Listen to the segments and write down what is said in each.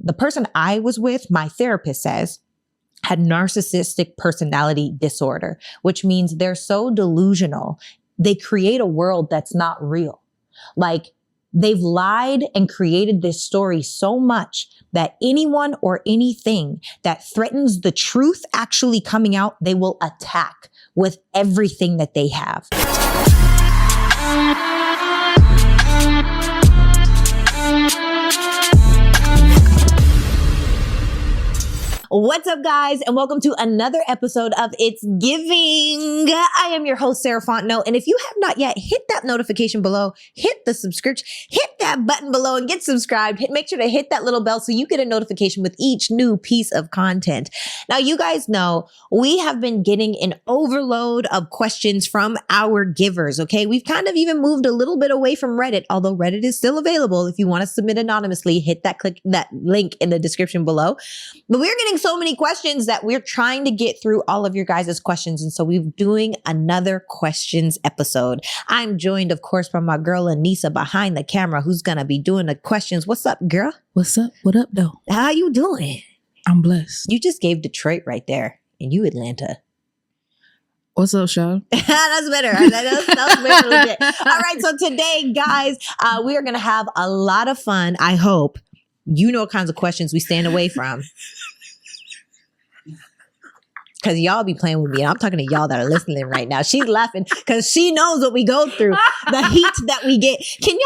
the person I was with, my therapist says, had narcissistic personality disorder, which means they're so delusional. They create a world that's not real. Like they've lied and created this story so much that anyone or anything that threatens the truth actually coming out, they will attack with everything that they have. What's up, guys, and welcome to another episode of It's Giving. I am your host, Sarah Fontenot, and if you have not yet, hit that notification below, hit the subscription, hit that button below and get subscribed. Make sure to hit that little bell so you get a notification with each new piece of content. Now, you guys know we have been getting an overload of questions from our givers, okay? We've kind of even moved a little bit away from Reddit, although Reddit is still available. If you want to submit anonymously, hit that link in the description below. But we're getting so many questions that we're trying to get through all of your guys' questions. And so we're doing another questions episode. I'm joined, of course, by my girl, Anissa, behind the camera, who's going to be doing the questions. What's up, girl? What's up? What up, though? How you doing? I'm blessed. You just gave Detroit right there. And you Atlanta. What's up, Sean? That's better. That was very legit. All right. So today, guys, we are going to have a lot of fun. I hope. You know what kinds of questions we stand away from. Because y'all be playing with me. And I'm talking to y'all that are listening right now. She's laughing because she knows what we go through. The heat that we get. Can y'all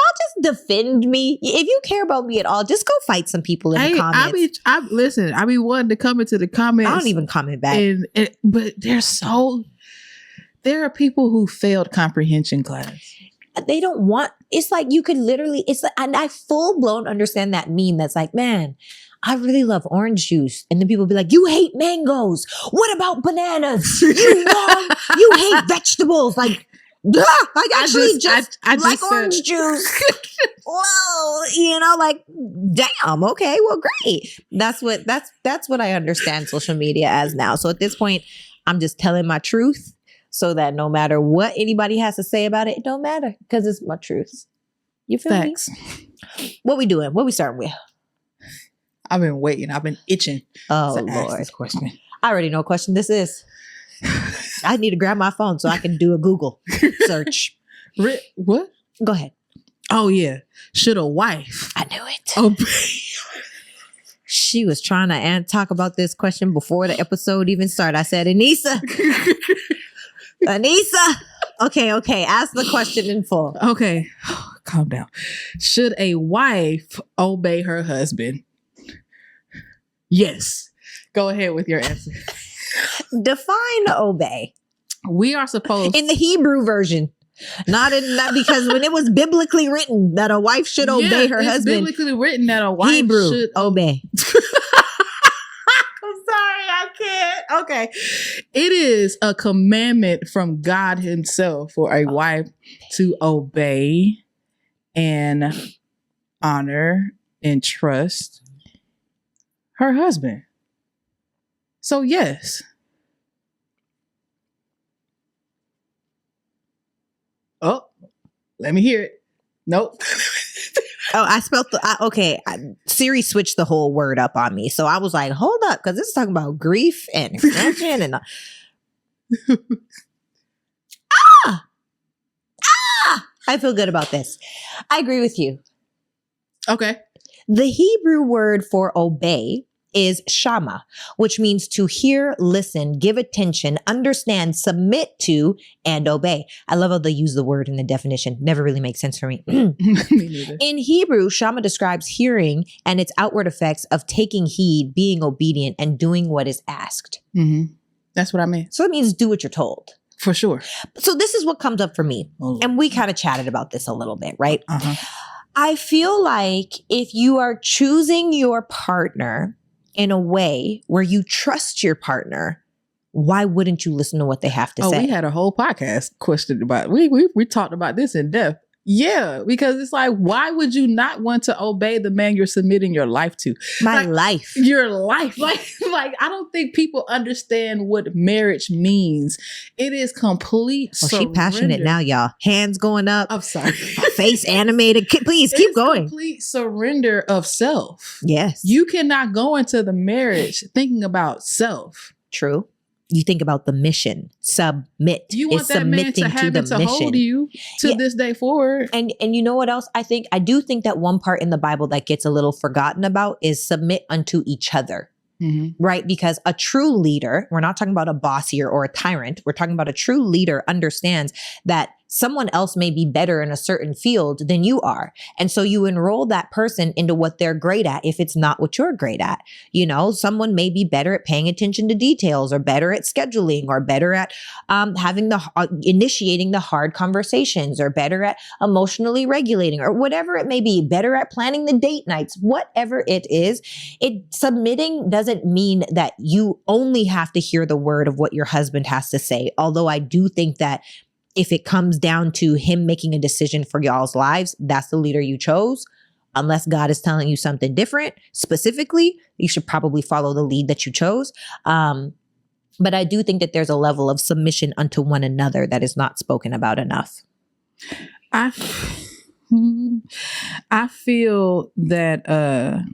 just defend me? If you care about me at all, just go fight some people in the comments. I be wanting to come into the comments. I don't even comment back. But there are people who failed comprehension class. They don't want, it's like you could literally, it's like, and I full blown understand that meme that's like, man, I really love orange juice. And then people be like, you hate mangoes. What about bananas? You hate vegetables. Like, I actually just like orange juice. Whoa, like, damn, okay, well, great. That's what I understand social media as now. So at this point, I'm just telling my truth so that no matter what anybody has to say about it, it don't matter because it's my truth. You feel Facts. me? What we doing? What we starting with? I've been waiting. I've been itching. Oh, to Lord. ask this question. I already know what question this is. I need to grab my phone so I can do a Google search. What? Go ahead. Oh, yeah. Should a wife? I knew it. Obey. She was trying to talk about this question before the episode even started. I said, Anissa. Okay. Ask the question in full. Okay. Calm down. Should a wife obey her husband? Yes. Go ahead with your answer. Define obey. We are supposed in the Hebrew version. Not because when it was biblically written that a wife should obey her husband. Biblically written that a wife Hebrew should obey. I'm sorry, I can't. Okay. It is a commandment from God himself for a wife to obey and honor and trust her husband. So yes. Oh, let me hear it. Nope. I spelled Siri switched the whole word up on me. So I was like, hold up, because this is talking about grief and extension and I feel good about this. I agree with you. Okay. The Hebrew word for obey is shama, which means to hear, listen, give attention, understand, submit to, and obey. I love how they use the word in the definition. Never really makes sense for me. Me neither. In Hebrew, shama describes hearing and its outward effects of taking heed, being obedient, and doing what is asked. Mm-hmm. That's what I meant. So it means do what you're told. For sure. So this is what comes up for me. Oh. And we kind of chatted about this a little bit, right? Uh-huh. I feel like if you are choosing your partner in a way where you trust your partner, why wouldn't you listen to what they have to say? We had a whole podcast question about we talked about this in depth. Yeah, because it's like, why would you not want to obey the man you're submitting your life to? My Like, life. Your life. Like I don't think people understand what marriage means. It is complete She passionate now, y'all. Hands going up. I'm sorry. Face animated. Please keep going. Complete surrender of self. Yes. You cannot go into the marriage thinking about self. True. You think about the mission. Submit. You want that man to have it to hold you to this day forward. And you know what else? I do think that one part in the Bible that gets a little forgotten about is submit unto each other. Mm-hmm. Right? Because a true leader, we're not talking about a boss here or a tyrant. We're talking about a true leader understands that someone else may be better in a certain field than you are. And so you enroll that person into what they're great at if it's not what you're great at. You know, someone may be better at paying attention to details or better at scheduling or better at initiating the hard conversations or better at emotionally regulating or whatever it may be, better at planning the date nights, whatever it is. Submitting doesn't mean that you only have to hear the word of what your husband has to say. Although I do think that if it comes down to him making a decision for y'all's lives, that's the leader you chose. Unless God is telling you something different, specifically, you should probably follow the lead that you chose. But I do think that there's a level of submission unto one another that is not spoken about enough. I feel that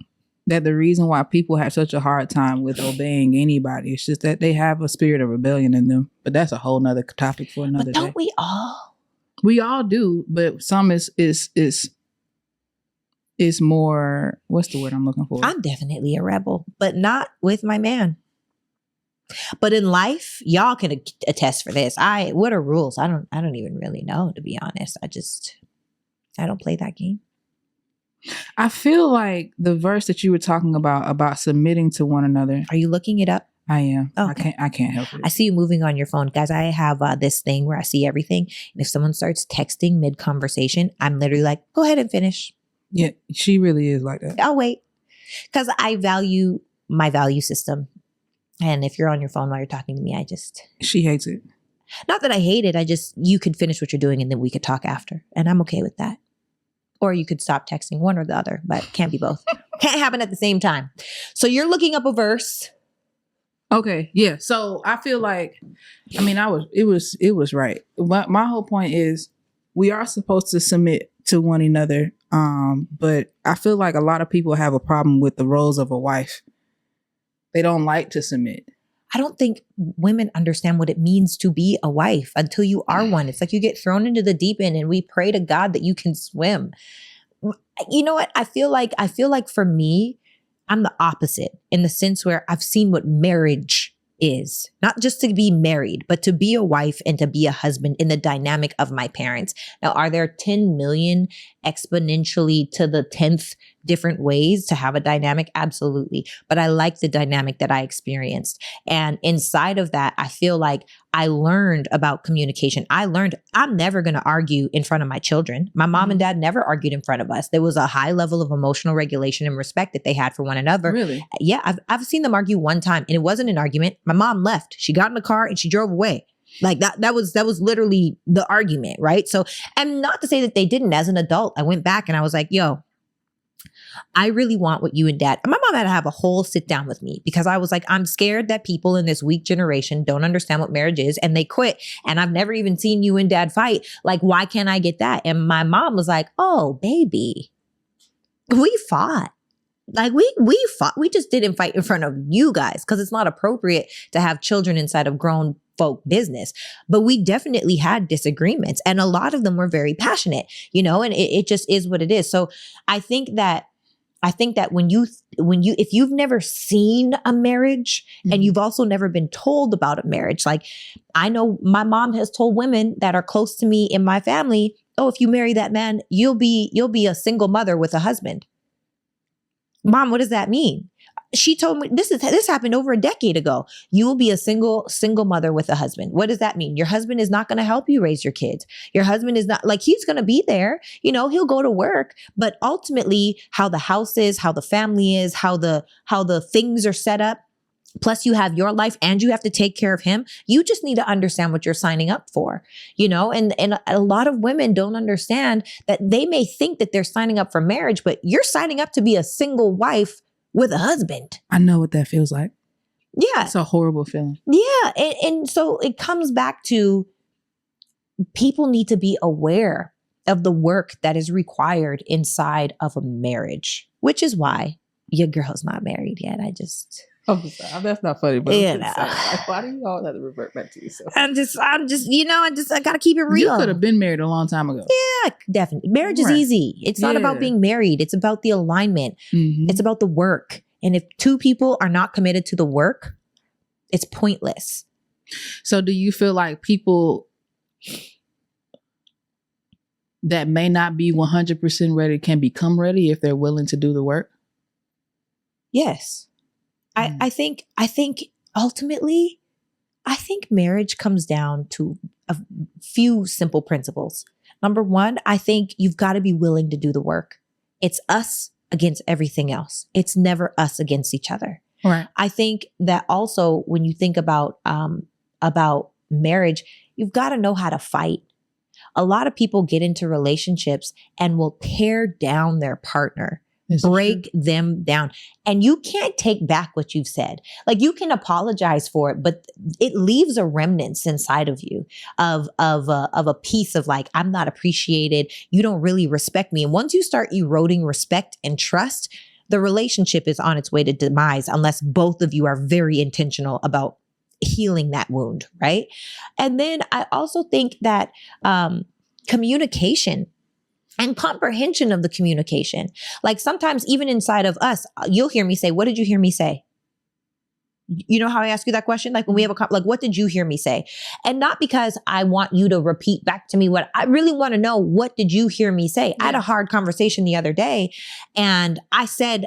that the reason why people have such a hard time with obeying anybody is just that they have a spirit of rebellion in them. But that's a whole nother topic for another day. Don't we all? We all do, but some is more, what's the word I'm looking for? I'm definitely a rebel, but not with my man. But in life, y'all can attest for this. What are rules? I don't even really know, to be honest. I don't play that game. I feel like the verse that you were talking about submitting to one another. Are you looking it up? I am. Okay. I can't help it. I see you moving on your phone. Guys, I have this thing where I see everything. And if someone starts texting mid-conversation, I'm literally like, go ahead and finish. Yeah, she really is like that. I'll wait. Because I value my value system. And if you're on your phone while you're talking to me, She hates it. Not that I hate it. You could finish what you're doing and then we could talk after. And I'm okay with that. Or you could stop texting, one or the other, but can't be both. Can't happen at the same time. So you're looking up a verse. Okay, yeah. So I feel like, it was right. My whole point is we are supposed to submit to one another. But I feel like a lot of people have a problem with the roles of a wife. They don't like to submit. I don't think women understand what it means to be a wife until you are one. It's like you get thrown into the deep end and we pray to God that you can swim. You know what? I feel like for me, I'm the opposite in the sense where I've seen what marriage is. Not just to be married, but to be a wife and to be a husband in the dynamic of my parents. Now, are there 10 million exponentially to the 10th different ways to have a dynamic? Absolutely. But I like the dynamic that I experienced. And inside of that, I feel like I learned about communication. I learned I'm never going to argue in front of my children. My mom and dad never argued in front of us. There was a high level of emotional regulation and respect that they had for one another. Really? Yeah. I've seen them argue one time and it wasn't an argument. My mom left. She got in the car and she drove away. Like that was literally the argument. Right. So, and not to say that they didn't. As an adult, I went back and I was like, yo, I really want what you and dad. My mom had to have a whole sit down with me because I was like, I'm scared that people in this weak generation don't understand what marriage is and they quit. And I've never even seen you and dad fight. Like, why can't I get that? And my mom was like, oh, baby, we fought. Like we fought. We just didn't fight in front of you guys because it's not appropriate to have children inside of grown folk business. But we definitely had disagreements and a lot of them were very passionate, you know, and it just is what it is. So I think that when you, if you've never seen a marriage and you've also never been told about a marriage, like I know my mom has told women that are close to me in my family, oh, if you marry that man, you'll be a single mother with a husband. Mom, what does that mean? She told me this happened over a decade ago. You will be a single mother with a husband. What does that mean? Your husband is not going to help you raise your kids. Your husband is not like he's going to be there. You know, he'll go to work, but ultimately how the house is, how the family is, how the things are set up, Plus you have your life and you have to take care of him. You just need to understand what you're signing up for, you know? And a lot of women don't understand that they may think that they're signing up for marriage, but you're signing up to be a single wife with a husband. I know what that feels like. Yeah. It's a horrible feeling. Yeah. And so it comes back to people need to be aware of the work that is required inside of a marriage, which is why your girl's not married yet. Oh, sorry. That's not funny, but you know, like, why do you always have to revert back to yourself? I'm just, I gotta keep it real. You could have been married a long time ago. Yeah, definitely. Marriage is easy. It's not about being married. It's about the alignment. Mm-hmm. It's about the work. And if two people are not committed to the work, it's pointless. So do you feel like people that may not be 100% ready can become ready if they're willing to do the work? Yes. I think ultimately, I think marriage comes down to a few simple principles. Number one, I think you've got to be willing to do the work. It's us against everything else. It's never us against each other. Right. I think that also when you think about marriage, you've got to know how to fight. A lot of people get into relationships and will tear down their partner. Break them down. And you can't take back what you've said. Like you can apologize for it, but it leaves a remnants inside of you of a piece of like, I'm not appreciated. You don't really respect me. And once you start eroding respect and trust, the relationship is on its way to demise unless both of you are very intentional about healing that wound, right? And then I also think that communication and comprehension of the communication. Like sometimes even inside of us, you'll hear me say, what did you hear me say? You know how I ask you that question? Like when we have like, what did you hear me say? And not because I want you to repeat back to me what I really want to know. What did you hear me say? Yeah. I had a hard conversation the other day and I said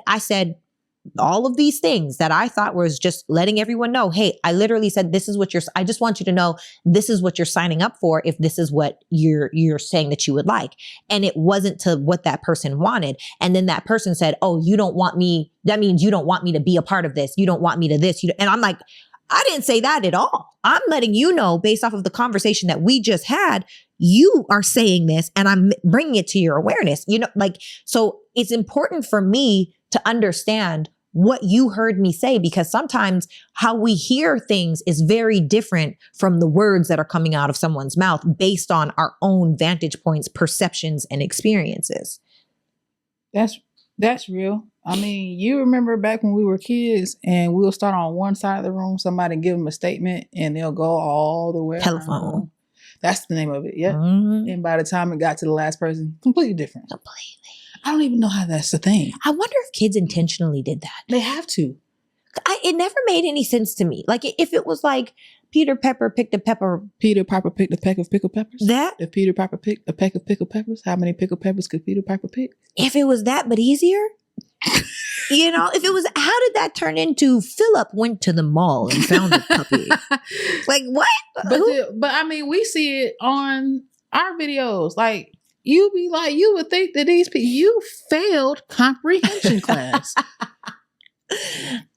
all of these things that I thought was just letting everyone know, hey, I literally said, this is what I just want you to know, this is what you're signing up for if this is what you're saying that you would like. And it wasn't to what that person wanted. And then that person said, oh, you don't want me. That means you don't want me to be a part of this. You don't want me to this. And I'm like, I didn't say that at all. I'm letting you know based off of the conversation that we just had, you are saying this and I'm bringing it to your awareness, so it's important for me to understand what you heard me say, because sometimes how we hear things is very different from the words that are coming out of someone's mouth based on our own vantage points, perceptions, and experiences. That's real. I mean, you remember back when we were kids and we'll start on one side of the room, somebody give them a statement and they'll go all the way Telephone. around. That's the name of it. Yeah. Mm-hmm. And by the time it got to the last person, completely different. Completely. I don't even know how that's a thing. I wonder if kids intentionally did that. They have to. It never made any sense to me. Like if it was like Peter Pepper picked a pepper. Peter Piper picked a peck of pickled peppers. That? If Peter Piper picked a peck of pickled peppers, how many pickled peppers could Peter Piper pick? If it was that, but easier. If it was, how did that turn into Philip went to the mall and found a puppy? Like what? But I mean, we see it on our videos. Like, you would think that these people, you failed comprehension class.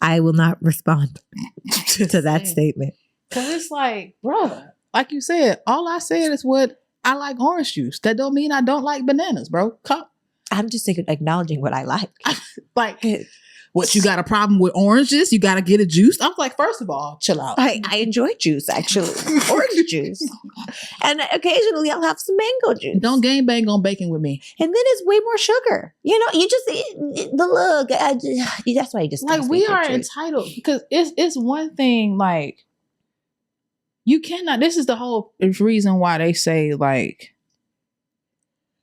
I will not respond to that statement. Because it's like, bruh, like you said, all I said is what I like orange juice. That don't mean I don't like bananas, bro. I'm just acknowledging what I like. Like, what, you got a problem with oranges? You got to get a juice? I'm like, first of all, chill out. I enjoy juice, actually. Orange juice. And occasionally I'll have some mango juice. Don't gang bang on bacon with me. And then it's way more sugar. You just, the look. That's why you just. Like, we are entitled. Because it's one thing, like, you cannot, this is the whole reason why they say, like,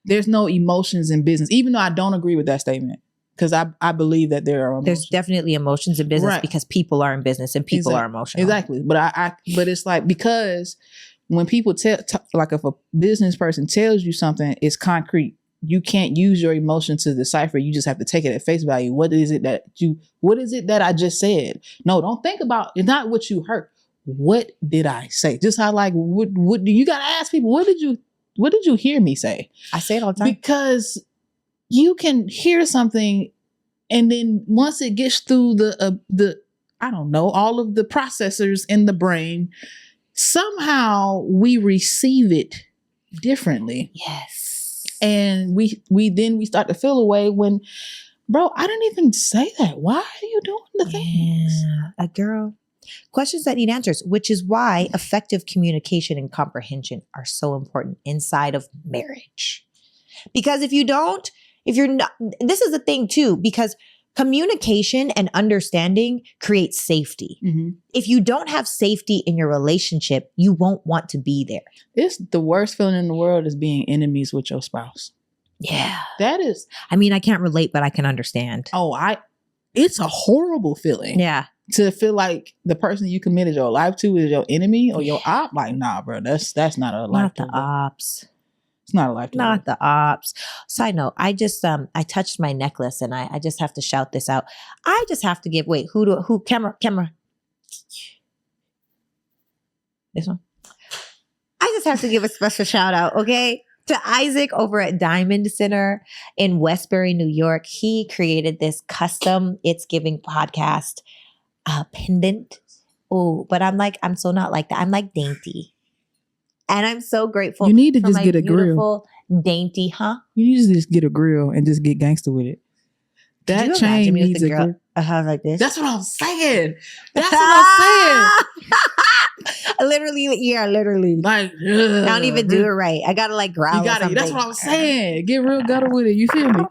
there's no emotions in business, even though I don't agree with that statement. Because I believe that there are emotions. There's definitely emotions in business, right? Because people are in business and people are emotional. Exactly. But but it's like, because when people like if a business person tells you something, it's concrete. You can't use your emotion to decipher. You just have to take it at face value. What is it that I just said? No, don't think about it's not what you heard. What did I say? Just how like what do you gotta ask people, what did you hear me say? I say it all the time. Because you can hear something, and then once it gets through the I don't know, all of the processors in the brain, somehow we receive it differently. Yes. And we start to feel away when, bro, I didn't even say that. Why are you doing the things? Yeah, a girl. Questions that need answers, which is why effective communication and comprehension are so important inside of marriage. Because if you're not, this is the thing too, because communication and understanding creates safety. Mm-hmm. If you don't have safety in your relationship, you won't want to be there. It's the worst feeling in the world is being enemies with your spouse. Yeah. That is. I mean, I can't relate, but I can understand. It's a horrible feeling. Yeah. To feel like the person you committed your life to is your enemy or your op. Like, nah, bro, that's not a life. Not the ops. It's not a life. Not the ops. Side note, I just I touched my necklace and I just have to shout this out. I just have to give camera. This one. I just have to give a special shout out, okay? To Isaac over at Diamond Center in Westbury, New York. He created this custom It's Giving podcast pendant. Oh, but I'm so not like that. I'm like dainty. And I'm so grateful. You need to for just my get a beautiful, grill. Dainty, huh? You need to just get a grill and just get gangster with it. That chain needs a grill. Like this. That's what I'm saying. That's what I'm saying. Literally. Like, I don't even do it right. I gotta like growl. That's what I'm saying. Get real gutter with it. You feel me?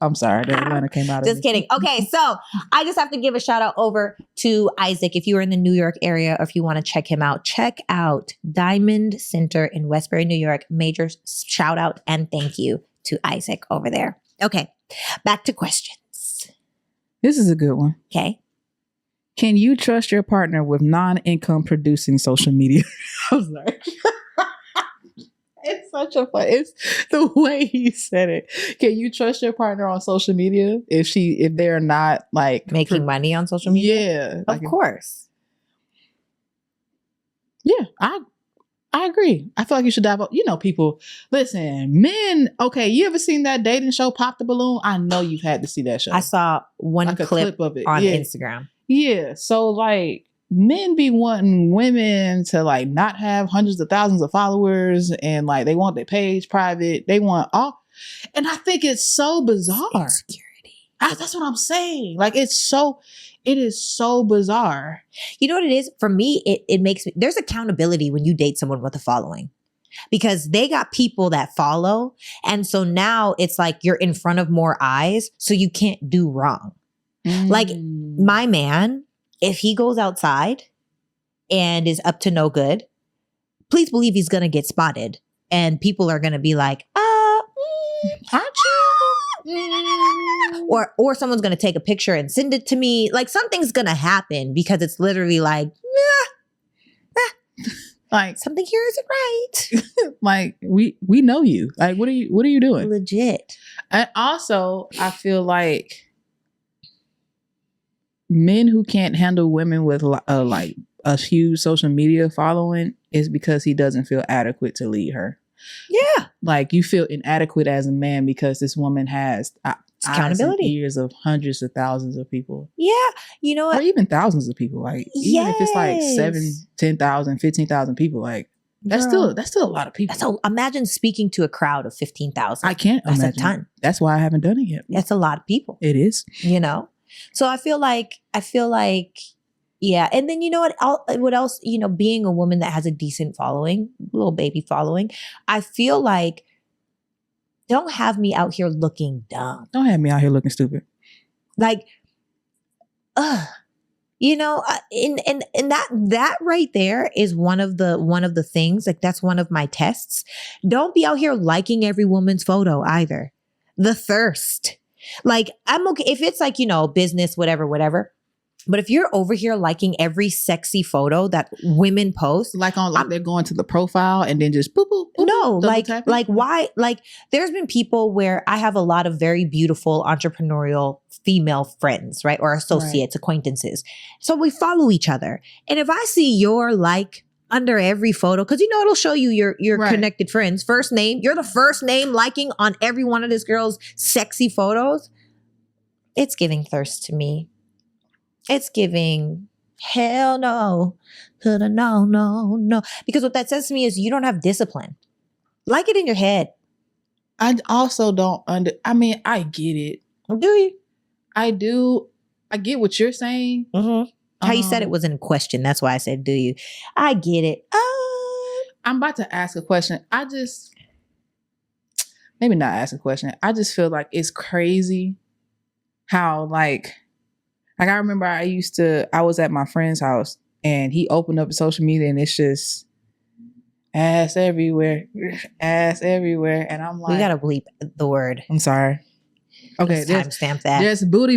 I'm sorry, the Atlanta came out of Just kidding. Okay, so I just have to give a shout out over to Isaac. If you are in the New York area or if you want to check him out, check out Diamond Center in Westbury, New York. Major shout out and thank you to Isaac over there. Okay, back to questions. This is a good one. Okay. Can you trust your partner with non-income producing social media? I'm sorry. It's such a fun. It's the way he said it. Can you trust your partner on social media if they're not like making money on social media? Yeah, of course. Yeah, I agree. I feel like you should dive up. You know, people listen. Men, okay. You ever seen that dating show, Pop the Balloon? I know you've had to see that show. I saw one clip of it on Instagram. Yeah, so like. Men be wanting women to like not have hundreds of thousands of followers and like they want their page private. They want all, and I think it's so bizarre. Insecurity. That's what I'm saying. Like it is so bizarre. You know what it is? For me, it makes me, there's accountability when you date someone with a following because they got people that follow. And so now it's like you're in front of more eyes, so you can't do wrong. Like my man, if he goes outside and is up to no good, please believe he's going to get spotted. And people are going to be like, aren't you? Or someone's going to take a picture and send it to me. Like something's going to happen because it's literally like, like something here isn't right. Like we know you. Like, what are you doing? Legit. And also, I feel like men who can't handle women with like a huge social media following is because he doesn't feel adequate to lead her. Yeah. Like you feel inadequate as a man because this woman has accountability, ears of hundreds of thousands of people. Yeah. You know what? Or even thousands of people. Like even if it's like 7, 10,000, 15,000 people, like that's still a lot of people. So imagine speaking to a crowd of 15,000. I can't imagine. That's a ton. That's why I haven't done it yet. That's a lot of people. It is. You know? So I feel like, yeah. And then you know what else, you know, being a woman that has a decent following, little baby following, I feel like don't have me out here looking dumb. Don't have me out here looking stupid. Like, you know, and that right there is one of the things, like that's one of my tests. Don't be out here liking every woman's photo either. The thirst. Like, I'm okay if it's like, you know, business, whatever. But if you're over here liking every sexy photo that women post, like they're going to the profile and then just boop, boop, boop. No, like why? Like there's been people where I have a lot of very beautiful entrepreneurial female friends, right? Or associates, acquaintances. So we follow each other. And if I see your like under every photo, because you know it'll show you your connected friends, first name, you're the first name liking on every one of this girl's sexy photos. It's giving thirst to me. It's giving hell no to the no. Because what that says to me is you don't have discipline. Like it in your head. I also don't I get it. Do you? I do. I get what you're saying. Mm-hmm. How you said it was in question. That's why I said, do you? I get it. I'm about to ask a question. Maybe not ask a question. I just feel like it's crazy how like I remember I was at my friend's house and he opened up social media and it's just ass everywhere. And I'm like, we gotta bleep the word. I'm sorry. Okay, timestamp that. There's booty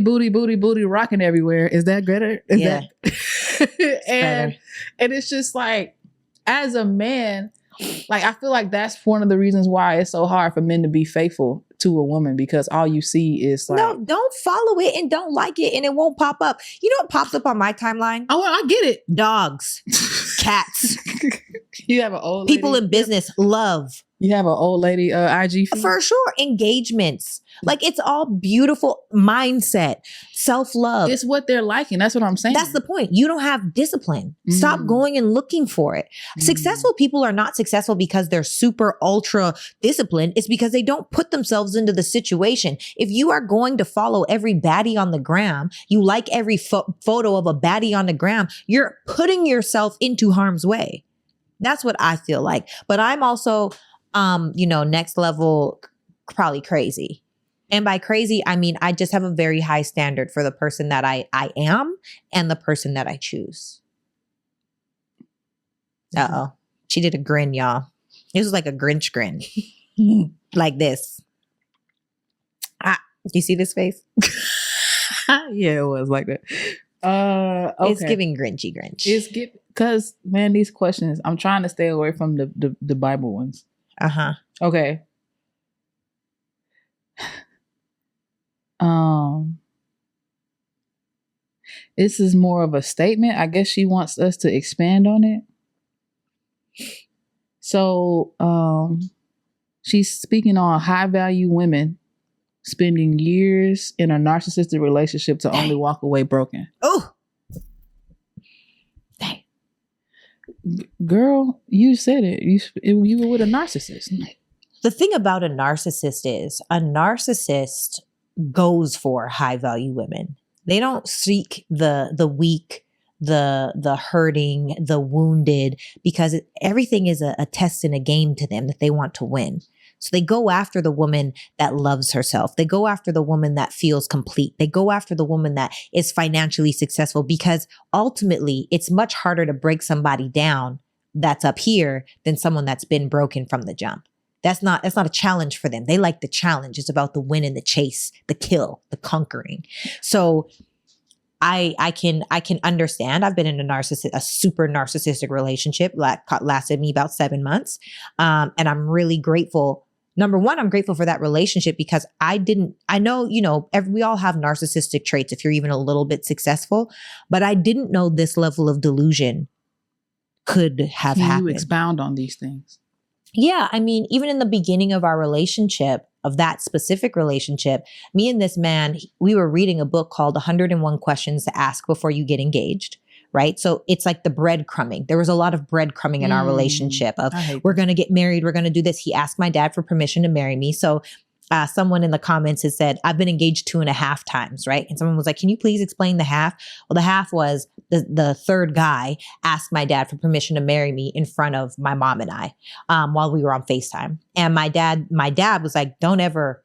rocking everywhere. Is that better? Yeah. And it's just like, as a man, like I feel like that's one of the reasons why it's so hard for men to be faithful to a woman, because all you see is like, no, don't follow it and don't like it and it won't pop up. You know what pops up on my timeline? Oh, I get it. Dogs, cats. You have an old lady. People in business, love. You have an old lady IG feed? For sure. Engagements. Like it's all beautiful mindset, self-love. It's what they're liking. That's what I'm saying. That's the point. You don't have discipline. Stop going and looking for it. Successful people are not successful because they're super ultra disciplined. It's because they don't put themselves into the situation. If you are going to follow every baddie on the gram, you like every photo of a baddie on the gram, you're putting yourself into harm's way. That's what I feel like. But I'm also, next level, probably crazy. And by crazy, I mean, I just have a very high standard for the person that I am and the person that I choose. Uh-oh. She did a grin, y'all. It was like a Grinch grin. Like this. You see this face? Yeah, it was like that. Okay. It's giving Grinchy Grinch. Because, man, these questions, I'm trying to stay away from the Bible ones. Uh-huh. Okay. This is more of a statement. I guess she wants us to expand on it. So, she's speaking on high value women spending years in a narcissistic relationship to only walk away broken. Oh, dang. Girl, you said it. You were with a narcissist. The thing about a narcissist is a narcissist goes for high value women. They don't seek the weak, the hurting, the wounded, because everything is a test and a game to them that they want to win. So they go after the woman that loves herself. They go after the woman that feels complete. They go after the woman that is financially successful, because ultimately it's much harder to break somebody down that's up here than someone that's been broken from the jump. That's not a challenge for them. They like the challenge. It's about the win and the chase, the kill, the conquering. So I can understand. I've been in a super narcissistic relationship that lasted me about 7 months. And I'm really grateful. Number one, I'm grateful for that relationship because I know, we all have narcissistic traits if you're even a little bit successful, but I didn't know this level of delusion could have happened. You expound on these things. Yeah. I mean, even in the beginning of our relationship, of that specific relationship, me and this man, we were reading a book called 101 Questions to Ask Before You Get Engaged. Right. So it's like the breadcrumbing. There was a lot of breadcrumbing in our relationship of we're going to get married. We're going to do this. He asked my dad for permission to marry me. So someone in the comments has said, I've been engaged 2.5 times. Right. And someone was like, can you please explain the half? Well, the half was the third guy asked my dad for permission to marry me in front of my mom and I while we were on FaceTime. And my dad was like, don't ever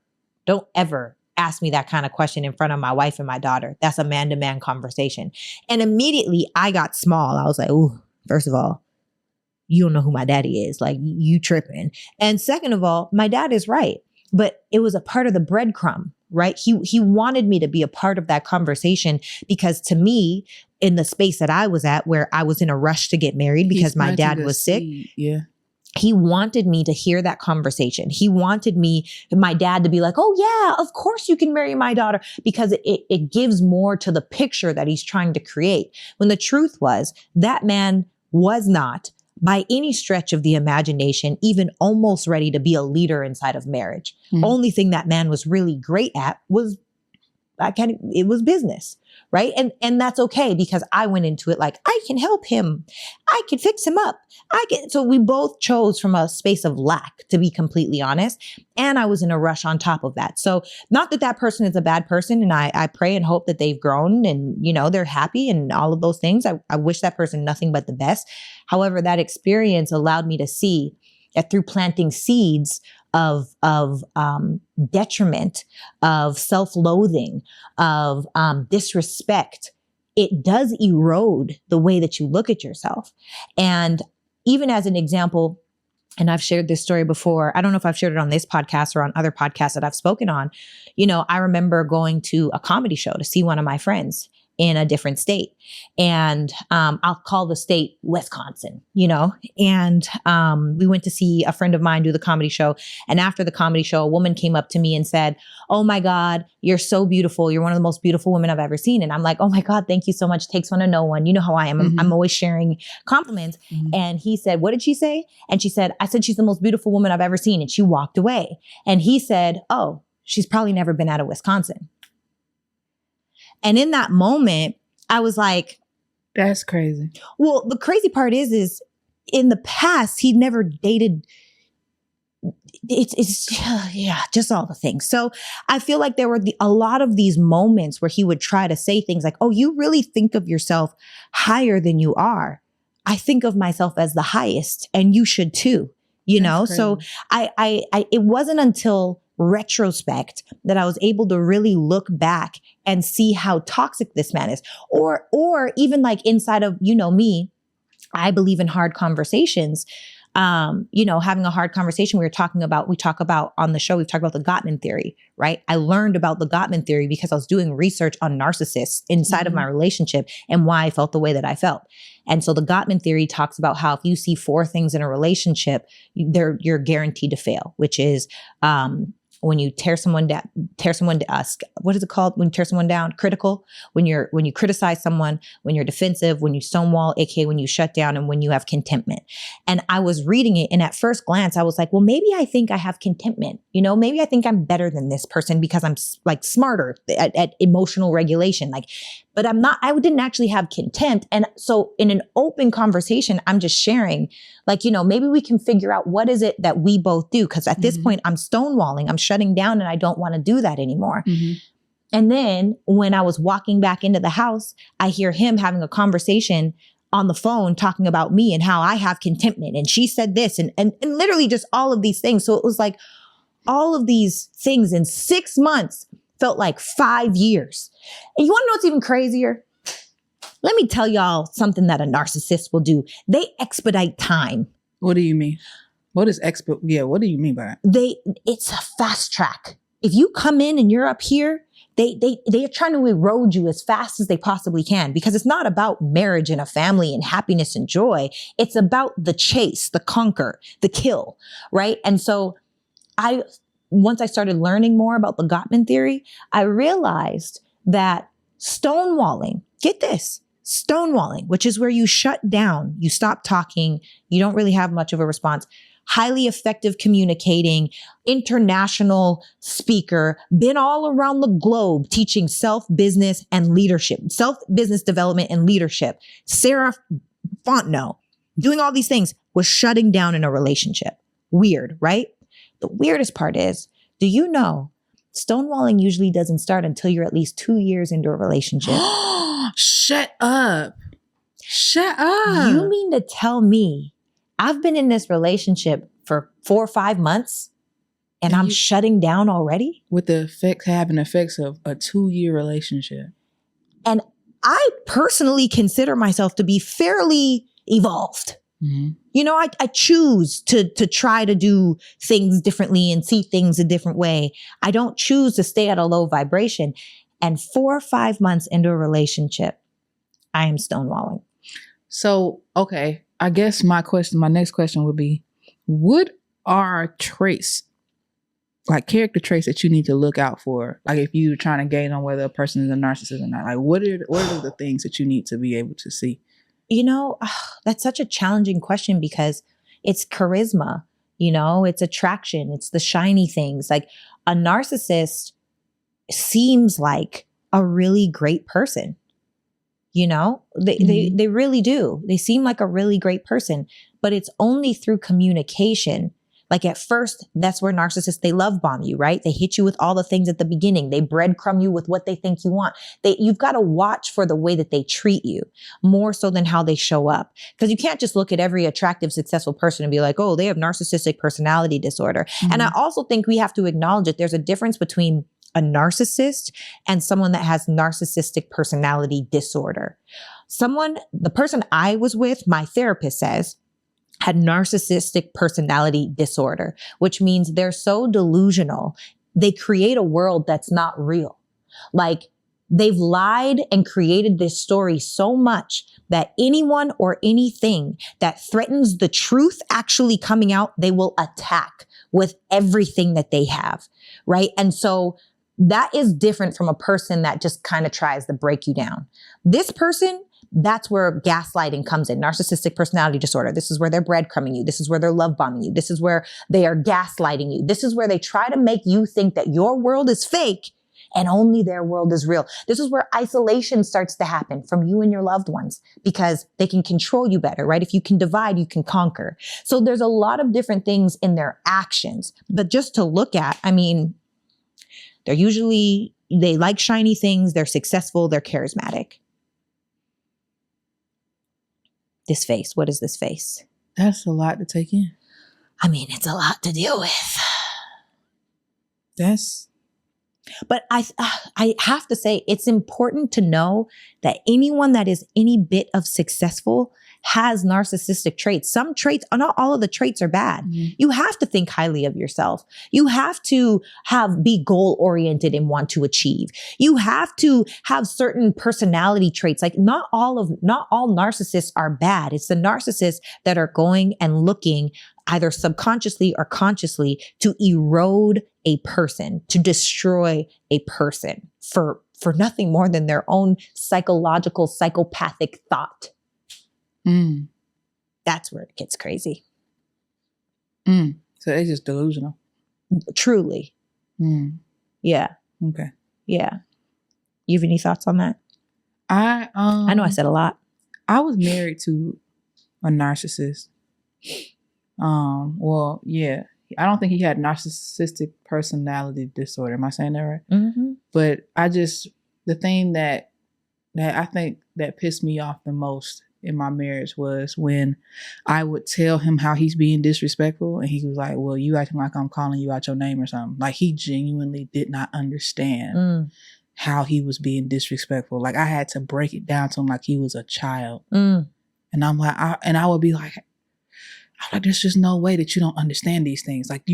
ask me that kind of question in front of my wife and my daughter. That's a man-to-man conversation. And immediately I got small. I was like, ooh, first of all, you don't know who my daddy is. Like, you tripping. And second of all, my dad is right. But it was a part of the breadcrumb, right? He wanted me to be a part of that conversation because to me, in the space that I was at, where I was in a rush to get married because my dad was sick. Yeah. He wanted me to hear that conversation. He wanted my dad to be like, oh yeah, of course you can marry my daughter, because it gives more to the picture that he's trying to create. When the truth was that man was not by any stretch of the imagination, even almost ready to be a leader inside of marriage. Only thing that man was really great at was, it was business, right? And that's okay because I went into it like, I can help him. I can fix him up. So we both chose from a space of lack, to be completely honest. And I was in a rush on top of that. So not that that person is a bad person. And I pray and hope that they've grown and, they're happy and all of those things. I wish that person nothing but the best. However, that experience allowed me to see that through planting seeds of detriment, of self-loathing, of disrespect, it does erode the way that you look at yourself. And even as an example, and I've shared this story before, I don't know if I've shared it on this podcast or on other podcasts that I've spoken on. I remember going to a comedy show to see one of my friends in a different state. And I'll call the state Wisconsin, and we went to see a friend of mine do the comedy show. And after the comedy show, a woman came up to me and said, "Oh my God, you're so beautiful. You're one of the most beautiful women I've ever seen." And I'm like, "Oh my God, thank you so much. Takes one to know one. You know how I am. I'm always sharing compliments." And he said, "What did she say?" And she said, "I said she's the most beautiful woman I've ever seen." And she walked away. And he said, "Oh, she's probably never been out of Wisconsin." And in that moment, I was like, that's crazy. Well, the crazy part is in the past, he'd never dated. It's just all the things. So I feel like there were a lot of these moments where he would try to say things like, "Oh, you really think of yourself higher than you are. I think of myself as the highest and you should too." So it wasn't until retrospect that I was able to really look back and see how toxic this man is. Or even like inside of, me, I believe in hard conversations. Having a hard conversation, we talk about on the show, we've talked about the Gottman theory, right? I learned about the Gottman theory because I was doing research on narcissists inside of my relationship and why I felt the way that I felt. And so the Gottman theory talks about how if you see 4 things in a relationship, you're guaranteed to fail, which is, when you tear someone down, what is it called? When you tear someone down, critical, when you criticize someone, when you're defensive, when you stonewall, aka when you shut down, and when you have contentment. And I was reading it, and at first glance, I was like, well, maybe I think I have contentment. Maybe I think I'm better than this person because I'm like smarter at emotional regulation. But I'm not, I didn't actually have contempt. And so in an open conversation, I'm just sharing, maybe we can figure out what is it that we both do. Cause at this point I'm stonewalling, I'm shutting down, and I don't want to do that anymore. And then when I was walking back into the house, I hear him having a conversation on the phone talking about me and how I have contentment. And she said this and literally just all of these things. So it was like all of these things in 6 months felt like 5 years. And you want to know what's even crazier? Let me tell y'all something that a narcissist will do. They expedite time. What do you mean? What do you mean by that? It's a fast track. If you come in and you're up here, they are trying to erode you as fast as they possibly can, because it's not about marriage and a family and happiness and joy. It's about the chase, the conquer, the kill, right? And so once I started learning more about the Gottman theory, I realized that stonewalling, get this, stonewalling, which is where you shut down, you stop talking, you don't really have much of a response, highly effective communicating, international speaker, been all around the globe teaching self-business development and leadership. Sarah Fontenot, doing all these things, was shutting down in a relationship. Weird, right? The weirdest part is, do you know stonewalling usually doesn't start until you're at least 2 years into a relationship? Shut up. You mean to tell me I've been in this relationship for 4 or 5 months and I'm shutting down already? With having effects of a 2-year relationship. And I personally consider myself to be fairly evolved. I choose to try to do things differently and see things a different way. I don't choose to stay at a low vibration. And 4 or 5 months into a relationship, I am stonewalling. So, okay, I guess my next question would be, what are traits, like character traits that you need to look out for? Like if you're trying to gauge on whether a person is a narcissist or not, like what are the things that you need to be able to see? That's such a challenging question because it's charisma, it's attraction, it's the shiny things. Like a narcissist seems like a really great person. You know, they really do. They seem like a really great person, but it's only through communication. Like at first, that's where narcissists, they love bomb you, right? They hit you with all the things at the beginning. They breadcrumb you with what they think you want. You've got to watch for the way that they treat you more so than how they show up. Because you can't just look at every attractive, successful person and be like, oh, they have narcissistic personality disorder. And I also think we have to acknowledge that there's a difference between a narcissist and someone that has narcissistic personality disorder. The person I was with, my therapist says, had narcissistic personality disorder, which means they're so delusional. They create a world that's not real. Like they've lied and created this story so much that anyone or anything that threatens the truth actually coming out, they will attack with everything that they have. Right. And so that is different from a person that just kind of tries to break you down. This person, that's where gaslighting comes in. Narcissistic personality disorder. This is where they're breadcrumbing you. This is where they're love bombing you. This is where they are gaslighting you. This is where they try to make you think that your world is fake and only their world is real. This is where isolation starts to happen from you and your loved ones because they can control you better, right? If you can divide, you can conquer. So there's a lot of different things in their actions. But just to look at, I mean, they like shiny things. They're successful. They're charismatic. This face. What is this face? That's a lot to take in. I mean, it's a lot to deal with. But I have to say, it's important to know that anyone that is any bit of successful has narcissistic traits. Some traits, not all of the traits are bad. You have to think highly of yourself. You have to be goal oriented and want to achieve. You have to have certain personality traits. Like not all narcissists are bad. It's the narcissists that are going and looking either subconsciously or consciously to erode a person, to destroy a person for nothing more than their own psychological, psychopathic thought. That's where it gets crazy. So they're just delusional. Truly. Yeah. Okay. Yeah. You have any thoughts on that? I know I said a lot. I was married to a narcissist. Well, yeah. I don't think he had narcissistic personality disorder. Am I saying that right? Mm-hmm. But the thing that I think that pissed me off the most in my marriage was when I would tell him how he's being disrespectful and he was like, well, you acting like I'm calling you out your name or something. Like he genuinely did not understand how he was being disrespectful. Like I had to break it down to him like he was a child. And I'm like, I would be like, there's just no way that you don't understand these things. Like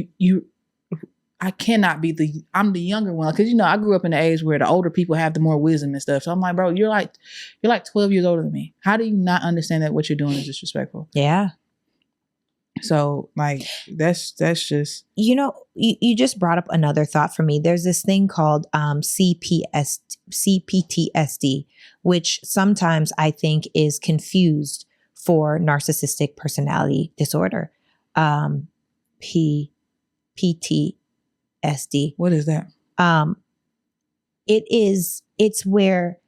I cannot be I'm the younger one. Cause I grew up in the age where the older people have the more wisdom and stuff. So I'm like, bro, you're like 12 years older than me. How do you not understand that what you're doing is disrespectful? Yeah. So like, that's just. You just brought up another thought for me. There's this thing called CPTSD, which sometimes I think is confused for narcissistic personality disorder. PTSD. What is that? It's where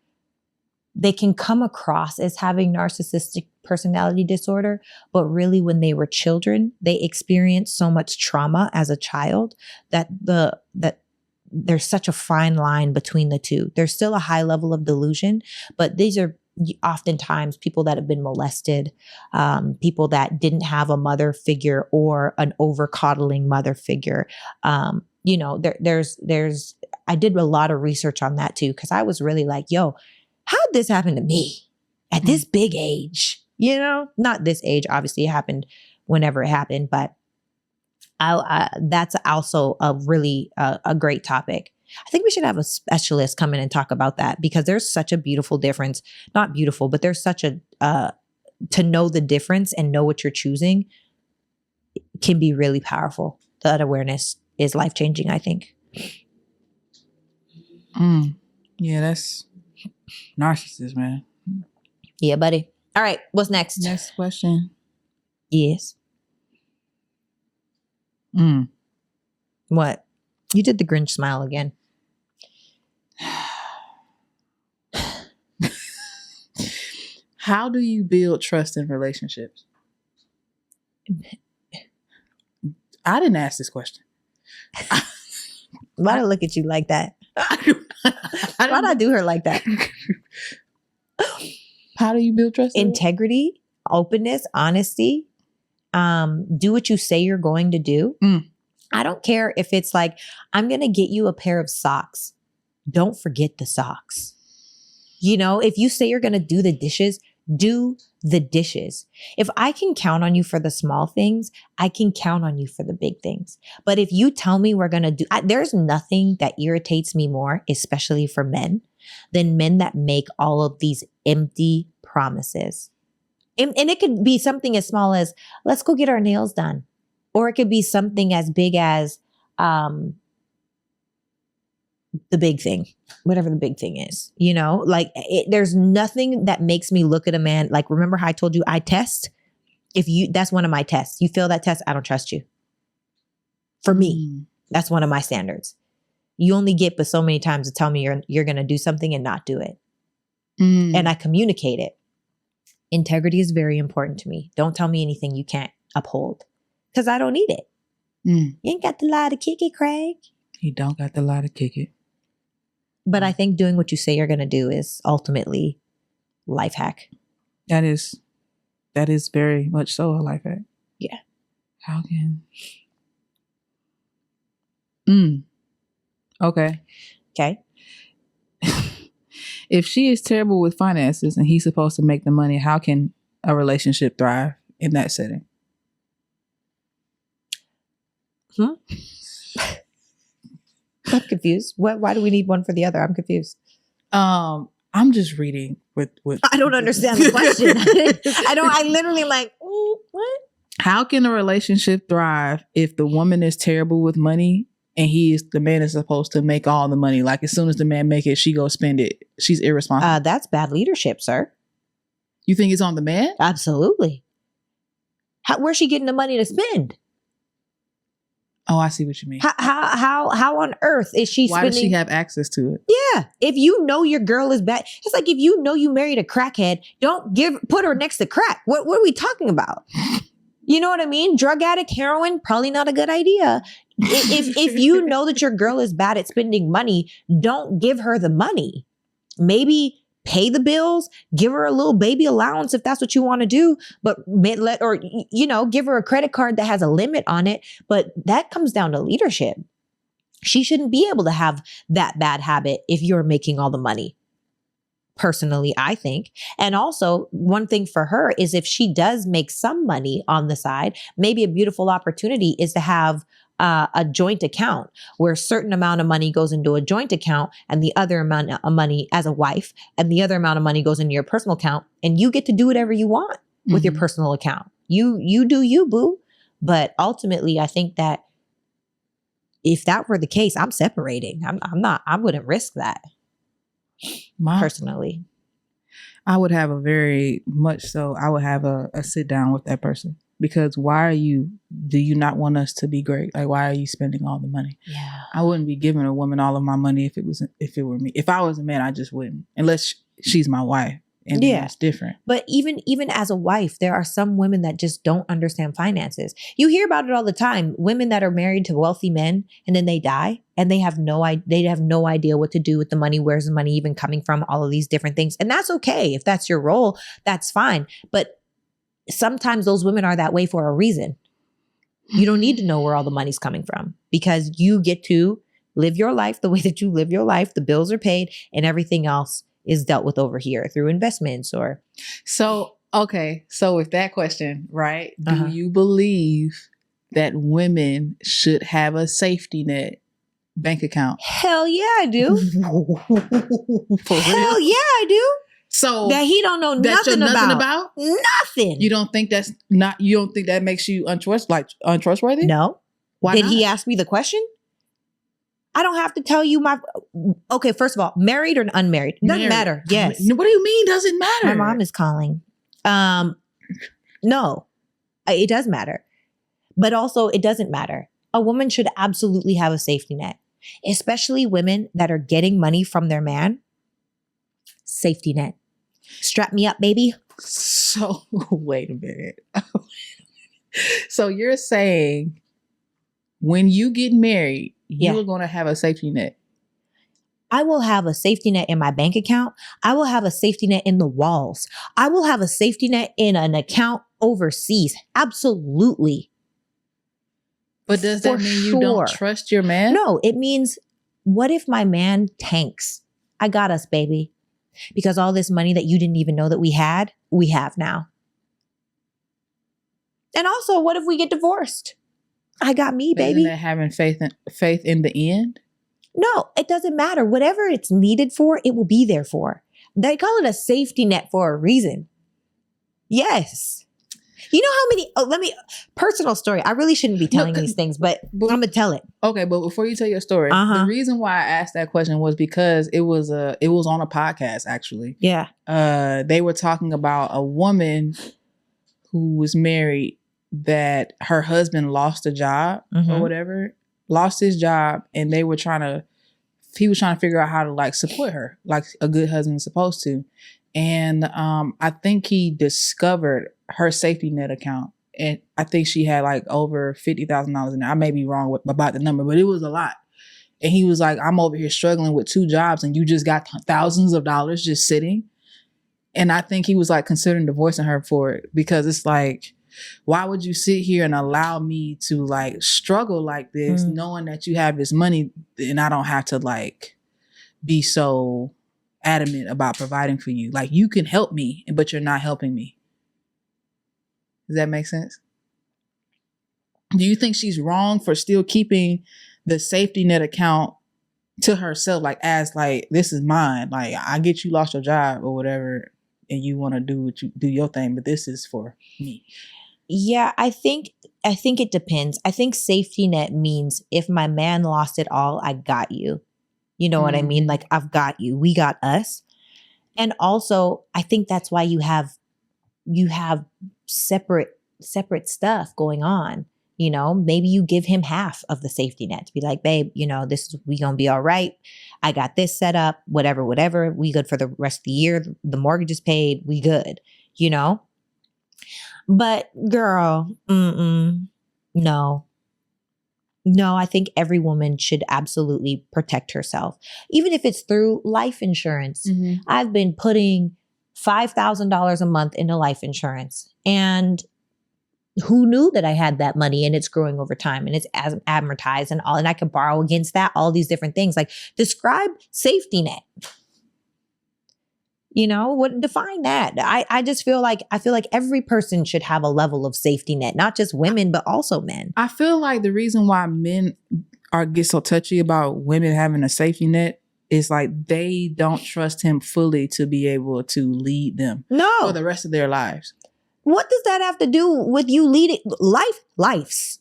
they can come across as having narcissistic personality disorder, but really when they were children, they experienced so much trauma as a child that there's such a fine line between the two. There's still a high level of delusion, but these are oftentimes people that have been molested, people that didn't have a mother figure or an over coddling mother figure. There's I did a lot of research on that too, because I was really like, yo, how'd this happen to me at this big age? Not this age, obviously it happened whenever it happened, but that's also a really a great topic. I think we should have a specialist come in and talk about that because there's such a beautiful difference. Not beautiful, but there's such a, to know the difference and know what you're choosing can be really powerful. That awareness is life-changing, I think. Yeah, that's narcissist, man. Yeah, buddy. All right, what's next? Next question. Yes. What? You did the Grinch smile again. How do you build trust in relationships? I didn't ask this question. Why'd I look at you like that? Why'd I do her like that? How do you build trust? Integrity, openness, honesty. Do what you say you're going to do. I don't care if it's like, I'm going to get you a pair of socks. Don't forget the socks. You know, if you say you're going to do the dishes, do the dishes. If I can count on you for the small things, I can count on you for the big things. But if you tell me we're going to do, there's nothing that irritates me more, especially for men, than men that make all of these empty promises. And it could be something as small as, let's go get our nails done. Or it could be something as big as the big thing, whatever the big thing is, you know, like there's nothing that makes me look at a man. Like, remember how I told you I test? That's one of my tests. You fail that test, I don't trust you. For me, that's one of my standards. You only get but so many times to tell me you're going to do something and not do it. And I communicate it. Integrity is very important to me. Don't tell me anything you can't uphold because I don't need it. You ain't got the lie to kick it, Craig. You don't got the lie to kick it. But I think doing what you say you're going to do is ultimately life hack. That is very much so a life hack. Yeah. How can? Okay. Okay. If she is terrible with finances and he's supposed to make the money, how can a relationship thrive in that setting? I'm confused. Why do we need one for the other? I'm confused. I'm just reading with I don't understand the question. I literally like, what? How can a relationship thrive if the woman is terrible with money and the man is supposed to make all the money? Like, as soon as the man make it, she go spend it. She's irresponsible. That's bad leadership, sir. You think it's on the man? Absolutely. Where's she getting the money to spend? Oh, I see what you mean. How on earth is she spending? Why does she have access to it? Yeah. If you know your girl is bad, it's like if you know you married a crackhead, don't put her next to crack. What are we talking about? You know what I mean? Drug addict, heroin, probably not a good idea. If you know that your girl is bad at spending money, don't give her the money. Maybe pay the bills, give her a little baby allowance if that's what you want to do, but give her a credit card that has a limit on it. But that comes down to leadership. She shouldn't be able to have that bad habit if you're making all the money. Personally, I think. And also, one thing for her is if she does make some money on the side, maybe a beautiful opportunity is to have a joint account where a certain amount of money goes into a joint account and the other amount of money as a wife and the other amount of money goes into your personal account, and you get to do whatever you want with your personal account. You do you, boo. But ultimately, I think that if that were the case, I'm separating. I wouldn't risk that. Personally, I would have a sit down with that person, because do you not want us to be great? Like, why are you spending all the money? Yeah. I wouldn't be giving a woman all of my money if it were me. If I was a man, I just wouldn't, unless she's my wife. And that's different. But even as a wife, there are some women that just don't understand finances. You hear about it all the time. Women that are married to wealthy men and then they die and they have no idea what to do with the money. Where's the money even coming from? All of these different things. And that's okay. If that's your role, that's fine. But sometimes those women are that way for a reason. You don't need to know where all the money's coming from, because you get to live your life the way that you live your life. The bills are paid and everything else is dealt with over here through investments or. So with that question, right? Do you believe that women should have a safety net bank account? Hell yeah, I do. Hell yeah, I do. So that he don't know nothing about? Nothing. You don't think that makes you untrustworthy? No. Why Did not? he ask me the question? I don't have to tell you okay, first of all, married or unmarried? Doesn't matter. Yes. What do you mean doesn't matter? My mom is calling. No, it does matter. But also it doesn't matter. A woman should absolutely have a safety net, especially women that are getting money from their man. Safety net. Strap me up, baby. So wait a minute. So you're saying when you get married, you're going to have a safety net? I will have a safety net in my bank account. I will have a safety net in the walls. I will have a safety net in an account overseas. Absolutely. But does that mean you don't trust your man? No, it means, what if my man tanks? I got us, baby. Because all this money that you didn't even know that we had, we have now. And also, what if we get divorced? I got me, baby. Isn't that having faith in the end? No, it doesn't matter. Whatever it's needed for, it will be there for. They call it a safety net for a reason. Yes. You know how many, personal story. I really shouldn't be telling these things, but I'm going to tell it. Okay, but before you tell your story, the reason why I asked that question was because it was on a podcast, actually. Yeah. They were talking about a woman who was married that her husband lost a job or whatever, lost his job, and he was trying to figure out how to like support her like a good husband is supposed to. And I think he discovered her safety net account. And I think she had like over $50,000 in there. I may be wrong about the number, but it was a lot. And he was like, I'm over here struggling with 2 jobs and you just got thousands of dollars just sitting. And I think he was like considering divorcing her for it, because it's like, why would you sit here and allow me to like struggle like this, knowing that you have this money and I don't have to like be so adamant about providing for you? Like, you can help me, but you're not helping me. Does that make sense? Do you think she's wrong for still keeping the safety net account to herself? Like, as like, this is mine. Like, I get you lost your job or whatever, and you want to do your thing, but this is for me. Yeah, I think it depends. I think safety net means if my man lost it all, I got you. You know what I mean? Like, I've got you. We got us. And also, I think that's why you have separate stuff going on. You know, maybe you give him half of the safety net to be like, babe, you know, we gonna be all right. I got this set up, whatever. We good for the rest of the year. The mortgage is paid. We good, you know? But girl, no, I think every woman should absolutely protect herself, even if it's through life insurance. I've been putting $5,000 a month into life insurance, and who knew that I had that money, and it's growing over time and it's as amortized and all, and I can borrow against that, all these different things. Like, describe safety net. You know, what, define that? I just feel like every person should have a level of safety net, not just women, but also men. I feel like the reason why men get so touchy about women having a safety net is like they don't trust him fully to be able to lead them for the rest of their lives. What does that have to do with you leading lives?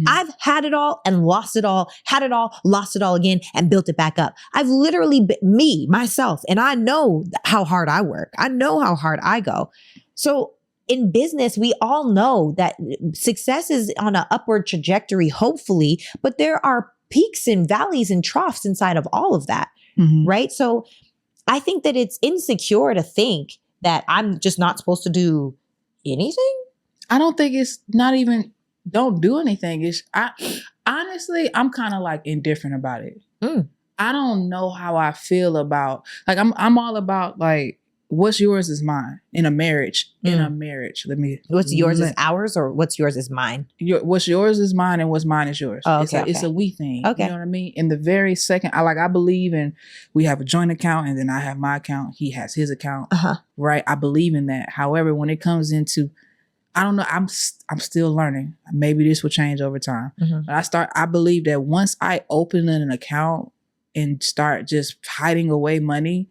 I've had it all and lost it all, had it all, lost it all again, and built it back up. I've literally been myself, and I know how hard I work. I know how hard I go. So in business, we all know that success is on an upward trajectory, hopefully, but there are peaks and valleys and troughs inside of all of that, right? So I think that it's insecure to think that I'm just not supposed to do anything. I don't think it's not even don't do anything. Honestly, I'm kind of like indifferent about it. I don't know how I feel about, like, I'm all about like, what's yours is mine in a marriage. What's yours is ours, or what's yours is mine? What's yours is mine, and what's mine is yours. Oh, okay, it's a we thing. Okay. You know what I mean? In the very second, I believe in, we have a joint account, and then I have my account. He has his account. Right? I believe in that. However, when it comes into, I don't know, I'm still learning. Maybe this will change over time. But I believe that once I open an account and start just hiding away money,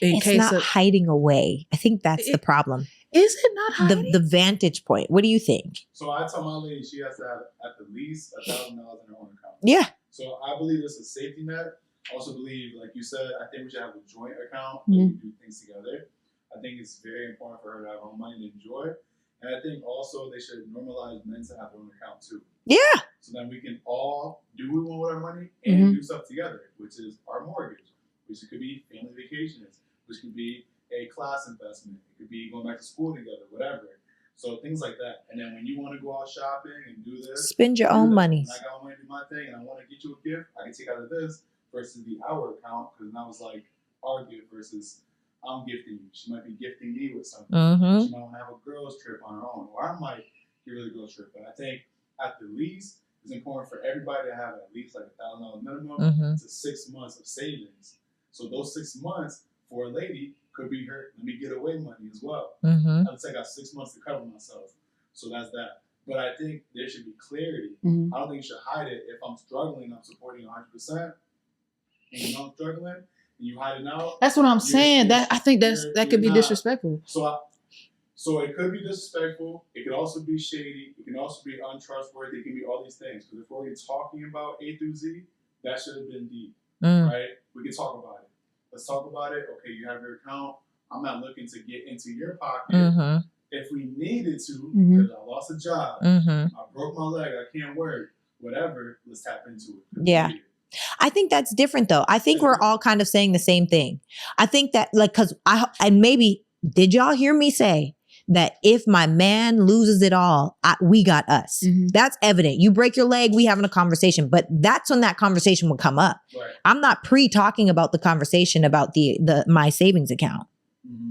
it's not hiding away. I think that's the problem. Is it not hiding? The vantage point. What do you think? So I tell my lady she has to have at the least $1,000 in her own account. Yeah. So I believe it's a safety net. I also believe, like you said, I think we should have a joint account that we do things together. I think it's very important for her to have her own money to enjoy. And I think also they should normalize men to have their own account too. Yeah. So then we can all do what we want with our money and do stuff together, which is our mortgage, which could be family vacations, which could be a class investment. It could be going back to school together, whatever. So things like that. And then when you want to go out shopping and do this, spend your own money. When I got money to do my thing and I want to get you a gift, I can take out of this versus the our account, because now it's like our gift versus I'm gifting you. She might be gifting me with something. Mm-hmm. She might want to have a girls trip on her own, or I might give her the girls trip. But I think at the least, it's important for everybody to have at least like $1,000 minimum to 6 months of savings. So those 6 months for a lady could be her let me get away money as well. Let's say I got 6 months to cover myself. So that's that. But I think there should be clarity. I don't think you should hide it. If I'm struggling, I'm supporting 100%. And you know I'm struggling, and you hide it out. That's what I'm saying. I think that could be disrespectful. So it could be disrespectful. It could also be shady. It can also be untrustworthy. It can be all these things. Because if we're talking about A through Z, that should have been deep, right? We can talk about it. Let's talk about it. Okay, you have your account. I'm not looking to get into your pocket. If we needed to, because I lost a job, I broke my leg, I can't work, whatever, let's tap into it. Yeah. I think that's different though. I think we're all kind of saying the same thing. I think that and maybe, did y'all hear me say that if my man loses it all, we got us? That's evident. You break your leg, we having a conversation, but that's when that conversation would come up. Right. I'm not talking about the conversation about my savings account.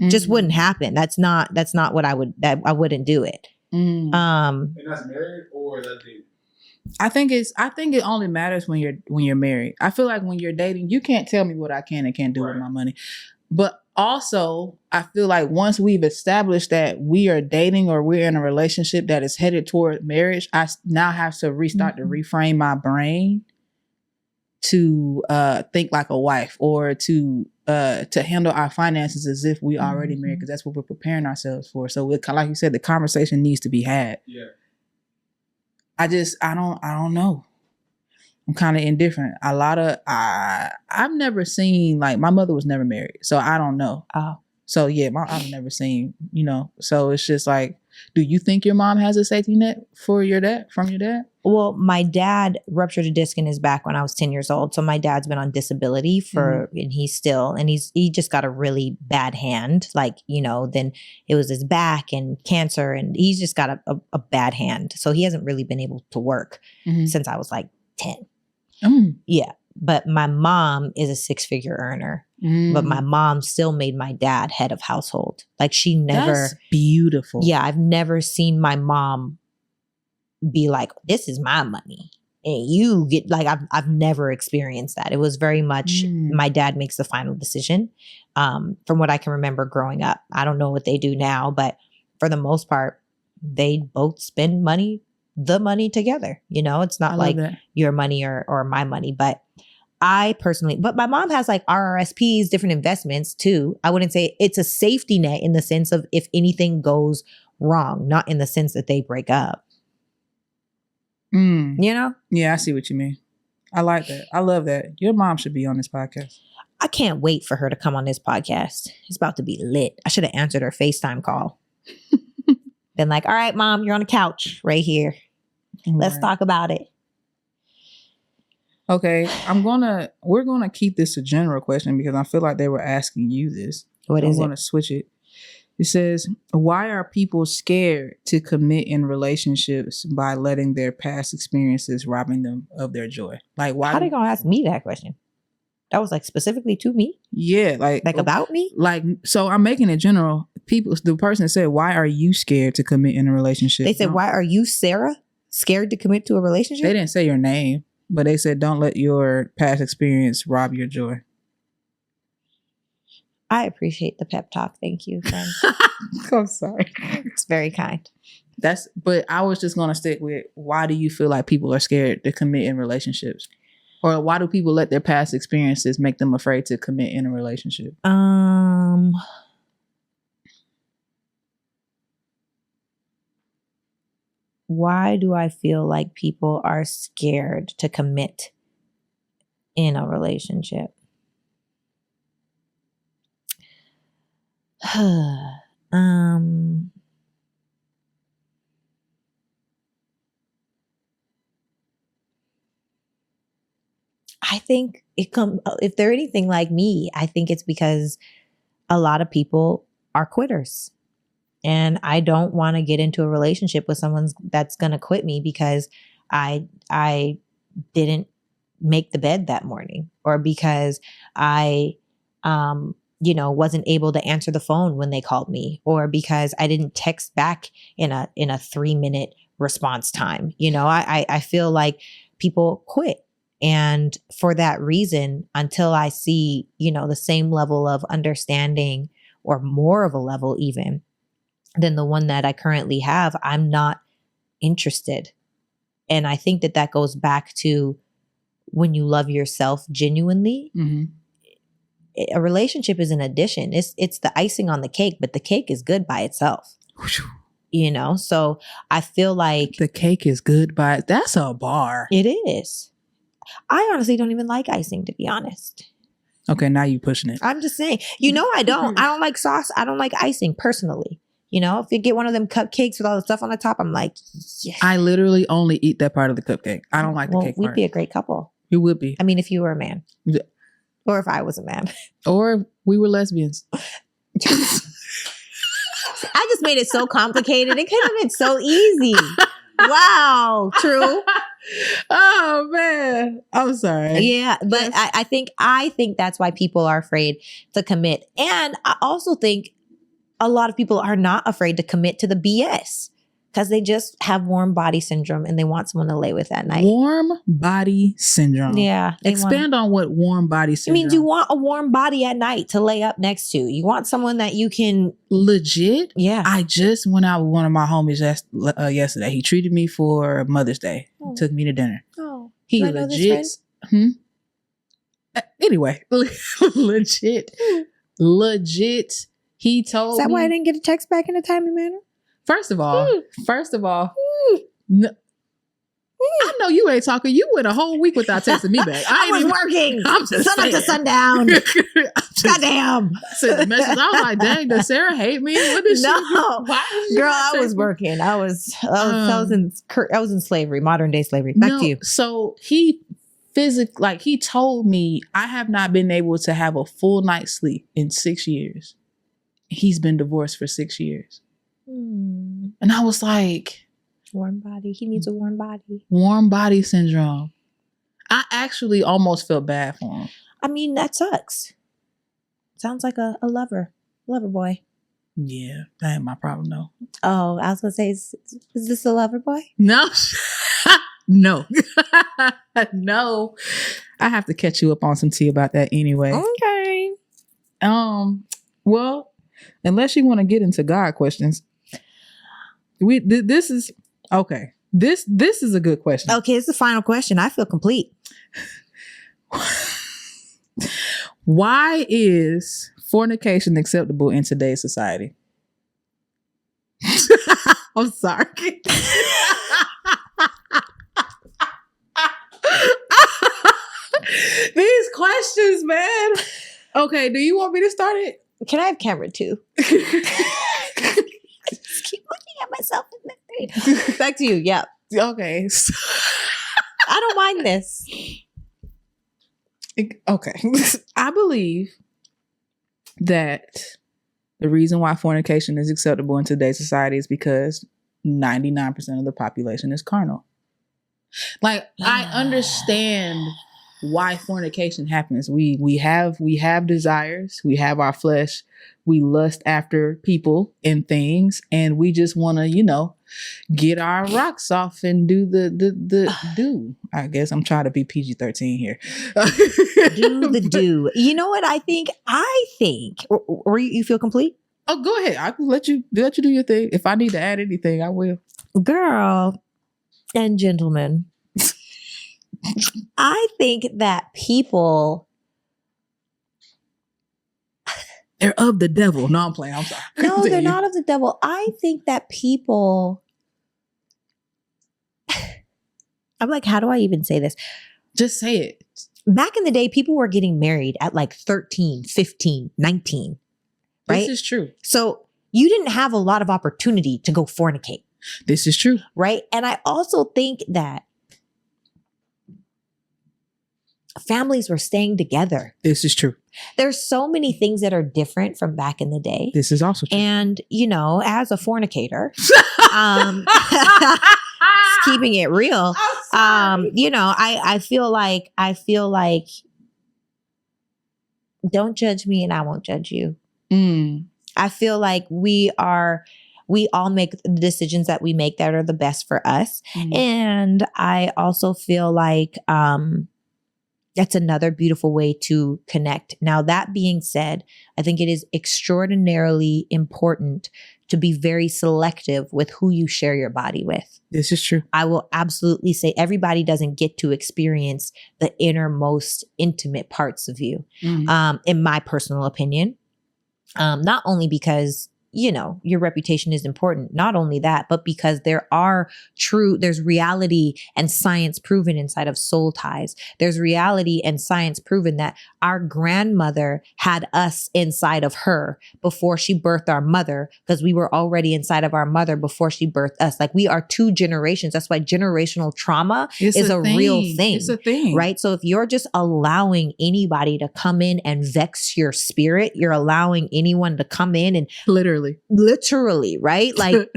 Just wouldn't happen. That's not what I wouldn't do it. And that's married or that's dating? I think it only matters when you're married. I feel like when you're dating, you can't tell me what I can and can't do with my money. But also, I feel like once we've established that we are dating or we're in a relationship that is headed toward marriage, I now have to restart to reframe my brain to think like a wife, or to handle our finances as if we already married, because that's what we're preparing ourselves for. So like you said, the conversation needs to be had. Yeah. I don't know. I'm kind of indifferent. I've never seen, like, my mother was never married, so I don't know. Oh. So yeah, I've never seen, so it's just like, do you think your mom has a safety net from your dad? Well, my dad ruptured a disc in his back when I was 10 years old. So my dad's been on disability and he just got a really bad hand. Like, then it was his back and cancer, and he's just got a bad hand. So he hasn't really been able to work since I was like 10. Yeah. But my mom is a 6-figure earner. But my mom still made my dad head of household. Like, she never. That's beautiful. Yeah. I've never seen my mom be like, this is my money and you get, like, I've never experienced that. It was very much my dad makes the final decision. From what I can remember growing up, I don't know what they do now, but for the most part, they both spend the money together. It's not like your money or my money, but but my mom has like RRSPs, different investments too. I wouldn't say it's a safety net in the sense of if anything goes wrong, not in the sense that they break up. Yeah, I see what you mean. I like that. I love that. Your mom should be on this podcast. I can't wait for her to come on this podcast. It's about to be lit. I should have answered her FaceTime call. Been like, all right, mom, you're on the couch right here. Let's talk about it. Okay, we're gonna keep this a general question because I feel like they were asking you this. What is it? I'm gonna switch it. It says, why are people scared to commit in relationships by letting their past experiences robbing them of their joy? Like, why? How they gonna ask me that question? That was like specifically to me? Yeah, like about me? Like, so I'm making it general. The person said, why are you scared to commit in a relationship? They said, why are you, Sarah, scared to commit to a relationship? They didn't say your name, but they said, don't let your past experience rob your joy. I appreciate the pep talk. Thank you, friend. I'm sorry. It's very kind. But I was just going to stick with, why do you feel like people are scared to commit in relationships? Or why do people let their past experiences make them afraid to commit in a relationship? Why do I feel like people are scared to commit in a relationship? I think if they're anything like me, I think it's because a lot of people are quitters. And I don't want to get into a relationship with someone that's going to quit me because I didn't make the bed that morning, or because I, wasn't able to answer the phone when they called me, or because I didn't text back in a 3-minute response time. I feel like people quit. And for that reason, until I see, the same level of understanding or more of a level even than the one that I currently have, I'm not interested. And I think that goes back to when you love yourself genuinely. Mm-hmm. A relationship is an addition. It's the icing on the cake, but the cake is good by itself. So I feel like the cake is good by that's a bar. It is. I honestly don't even like icing, to be honest. Okay, now you pushing it. I'm just saying. I don't. I don't like sauce. I don't like icing personally. If you get one of them cupcakes with all the stuff on the top, I'm like, yeah. I literally only eat that part of the cupcake. I don't like the cake part. We'd be a great couple. You would be. I mean, if you were a man. Yeah. Or if I was a man. Or if we were lesbians. I just made it so complicated. It could have been so easy. Wow. True. Oh, man. I'm sorry. Yeah. But yes. I think that's why people are afraid to commit. And I also think a lot of people are not afraid to commit to the BS because they just have warm body syndrome and they want someone to lay with at night. Warm body syndrome. Yeah. Expand on what warm body syndrome. It means you want a warm body at night to lay up next to. You want someone that you can... Legit? Yeah. I just went out with one of my homies yesterday. He treated me for Mother's Day. Oh. Took me to dinner. Oh. He legit... Anyway. Legit. He told me... Is that why I didn't get a text back in a timely manner? First of all, no, I know you ain't talking. You went a whole week without texting me back. I was working. I'm just sun up to sundown. Goddamn. Sent the message. I was like, dang, does Sarah hate me? What did she do? Girl, I was working. I was in slavery, modern day slavery. Back to you. So he he told me I have not been able to have a full night's sleep in 6 years. He's been divorced for 6 years. And I was like, warm body. He needs a warm body. Warm body syndrome. I actually almost felt bad for him. I mean, that sucks. Sounds like a lover boy. Yeah, that ain't my problem, though. Oh, I was going to say, is this a lover boy? No. No. No. I have to catch you up on some tea about that anyway. Okay. Well, unless you want to get into God questions. This is okay. This is a good question. Okay, it's the final question. I feel complete. Why is fornication acceptable in today's society? I'm sorry. These questions, man. Okay, do you want me to start it? Can I have camera 2? Just keep looking at myself in the thing. Back to you. Yeah. Okay. I don't mind this. Okay. I believe that the reason why fornication is acceptable in today's society is because 99% of the population is carnal. Like, I understand why fornication happens. We have desires, we have our flesh, we lust after people and things, and we just want to, get our rocks off and do the I guess I'm trying to be PG-13 here. Do the do. You know what I think? Or you feel complete? Oh, go ahead. I can let you do your thing. If I need to add anything, I will. Girl and gentlemen, I think that people... They're of the devil. No, I'm playing. I'm sorry. No, they're not of the devil. I think that people... I'm like, how do I even say this? Just say it. Back in the day, people were getting married at like 13, 15, 19. Right? This is true. So you didn't have a lot of opportunity to go fornicate. This is true. Right? And I also think that families were staying together. This is true. There's so many things that are different from back in the day. This is also true. And, as a fornicator, keeping it real, I feel like don't judge me and I won't judge you. I feel like we all make the decisions that we make that are the best for us. And I also feel like that's another beautiful way to connect. Now, that being said, I think it is extraordinarily important to be very selective with who you share your body with. This is true. I will absolutely say everybody doesn't get to experience the innermost intimate parts of you, in my personal opinion. Not only because your reputation is important. Not only that, but because there's reality and science proven inside of soul ties. There's reality and science proven that our grandmother had us inside of her before she birthed our mother, because we were already inside of our mother before she birthed us. Like, we are 2 generations. That's why generational trauma is a real thing. It's a thing. Right? So if you're just allowing anybody to come in and vex your spirit, you're allowing anyone to come in and literally, right? Like,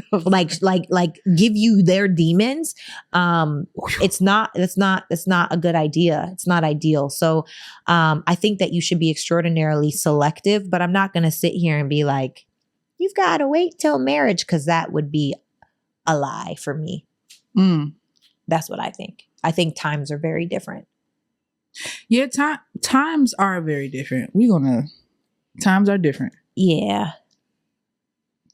like give you their demons. That's not a good idea. It's not ideal. So, I think that you should be extraordinarily selective, but I'm not going to sit here and be like, you've got to wait till marriage, because that would be a lie for me. That's what I think. I think times are very different. Yeah, times are very different. Times are different. Yeah.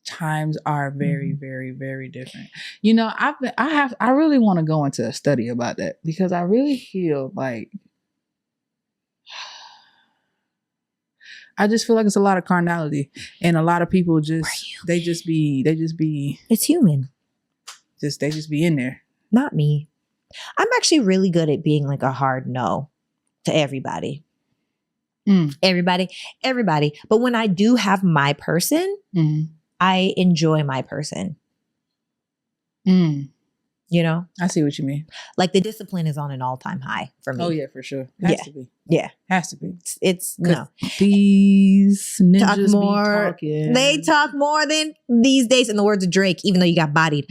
Times are very, very, very different. I really want to go into a study about that, because I really feel like it's a lot of carnality, and a lot of people they just be It's human. they just be in there. Not me. I'm actually really good at being like a hard no to everybody. Everybody. But when I do have my person, I enjoy my person. I see what you mean. Like, the discipline is on an all-time high for me. Oh yeah, for sure. Has to be. Yeah. Has to be. It's no. These ninjas talk more. be talking. They talk more than these days, in the words of Drake, even though you got bodied.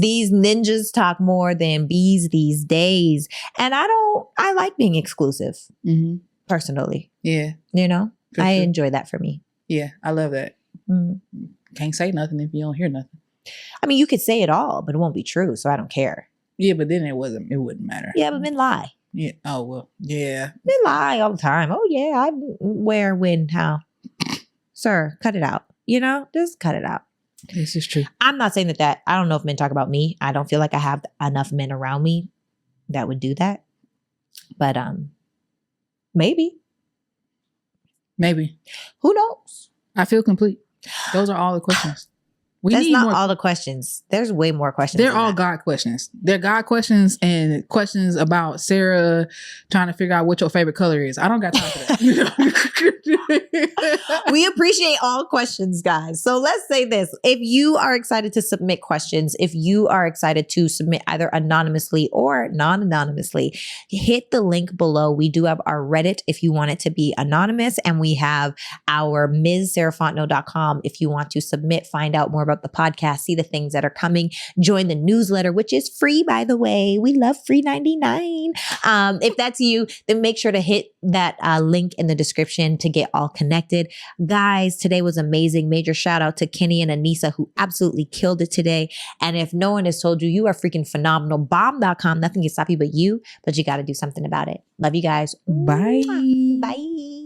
These ninjas talk more than bees these days. And I like being exclusive, personally. Yeah. I enjoy that for me. Yeah, I love that. Can't say nothing if you don't hear nothing. I mean, you could say it all, but it won't be true, so I don't care. Yeah, but then it wouldn't matter. Yeah, but men lie. Yeah. Oh, well, yeah. Men lie all the time. Oh, yeah, I where, when, how. Sir, cut it out. Just cut it out. This is true. I'm not saying that I don't know if men talk about me. I don't feel like I have enough men around me that would do that. But maybe. Who knows? I feel complete. Those are all the questions. That's not all the questions. There's way more questions. They're all God questions. They're God questions and questions about Sarah trying to figure out what your favorite color is. I don't got time for that. We appreciate all questions, guys. So let's say this. If you are excited to submit questions, if you are excited to submit either anonymously or non-anonymously, hit the link below. We do have our Reddit if you want it to be anonymous, and we have our MsSarahFontenot.com if you want to submit, find out more about the podcast, see the things that are coming, join the newsletter, which is free, by the way. We love free 99. If that's you, then make sure to hit that link in the description to get all connected. Guys, today was amazing. Major shout out to Kenny and Anissa, who absolutely killed it today. And if no one has told you, you are freaking phenomenal. Bomb.com, nothing can stop you but you got to do something about it. Love you guys. Bye. Bye.